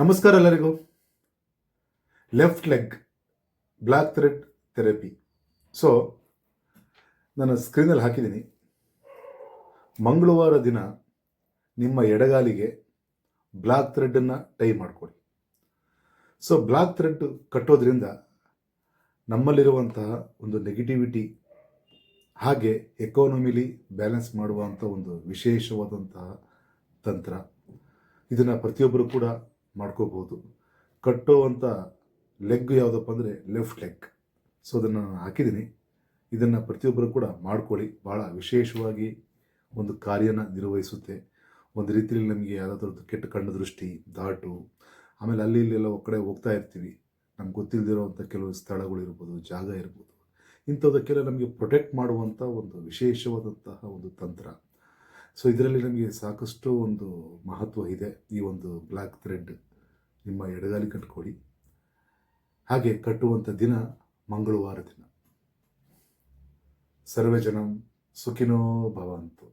ನಮಸ್ಕಾರ ಎಲ್ಲರಿಗೂ. Left leg black thread therapy. So ನಾನು ಸ್ಕ್ರೀನಲ್ಲಿ ಹಾಕಿದ್ದೀನಿ. ಮಂಗಳವಾರ ದಿನ ನಿಮ್ಮ ಎಡಗಾಲಿಗೆ ಬ್ಲ್ಯಾಕ್ ಥ್ರೆಡ್ಡನ್ನು ಟೈ ಮಾಡಿಕೊಡಿ. ಸೊ ಬ್ಲ್ಯಾಕ್ ಥ್ರೆಡ್ ಕಟ್ಟೋದ್ರಿಂದ ನಮ್ಮಲ್ಲಿರುವಂತಹ ಒಂದು ನೆಗೆಟಿವಿಟಿ ಹಾಗೆ ಎಕಾನಮಿಲಿ ಬ್ಯಾಲೆನ್ಸ್ ಮಾಡುವಂಥ ಒಂದು ವಿಶೇಷವಾದಂತಹ ತಂತ್ರ. ಇದನ್ನು ಪ್ರತಿಯೊಬ್ಬರು ಕೂಡ ಮಾಡ್ಕೋಬೋದು. ಕಟ್ಟುವಂಥ ಲೆಗ್ ಯಾವುದಪ್ಪ ಅಂದರೆ ಲೆಫ್ಟ್ ಲೆಗ್. ಸೊ ಅದನ್ನು ನಾನು ಹಾಕಿದ್ದೀನಿ. ಇದನ್ನು ಪ್ರತಿಯೊಬ್ಬರು ಕೂಡ ಮಾಡ್ಕೊಳ್ಳಿ. ಭಾಳ ವಿಶೇಷವಾಗಿ ಒಂದು ಕಾರ್ಯನ ನಿರ್ವಹಿಸುತ್ತೆ. ಒಂದು ರೀತಿಯಲ್ಲಿ ನಮಗೆ ಯಾವುದಾದ್ರದ್ದು ಕೆಟ್ಟ ಕಣ್ಣು ದೃಷ್ಟಿ, ದಾಟು, ಆಮೇಲೆ ಅಲ್ಲಿ ಇಲ್ಲೆಲ್ಲ ಕಡೆ ಹೋಗ್ತಾ ಇರ್ತೀವಿ. ನಮ್ಗೆ ಗೊತ್ತಿಲ್ಲದಿರೋವಂಥ ಕೆಲವು ಸ್ಥಳಗಳು ಇರ್ಬೋದು, ಜಾಗ ಇರ್ಬೋದು. ಇಂಥದಕ್ಕೆಲ್ಲ ನಮಗೆ ಪ್ರೊಟೆಕ್ಟ್ ಮಾಡುವಂಥ ಒಂದು ವಿಶೇಷವಾದಂತಹ ಒಂದು ತಂತ್ರ. ಸೊ ಇದರಲ್ಲಿ ನಮಗೆ ಸಾಕಷ್ಟು ಒಂದು ಮಹತ್ವ ಇದೆ. ಈ ಒಂದು ಬ್ಲ್ಯಾಕ್ ಥ್ರೆಡ್ ನಿಮ್ಮ ಎಡಗಾಲಿ ಕಟ್ಕೊಳ್ಳಿ. ಹಾಗೆ ಕಟ್ಟುವಂಥ ದಿನ ಮಂಗಳವಾರ ದಿನ. ಸರ್ವೇ ಜನಂ ಸುಖಿನೋ ಭವಂತು.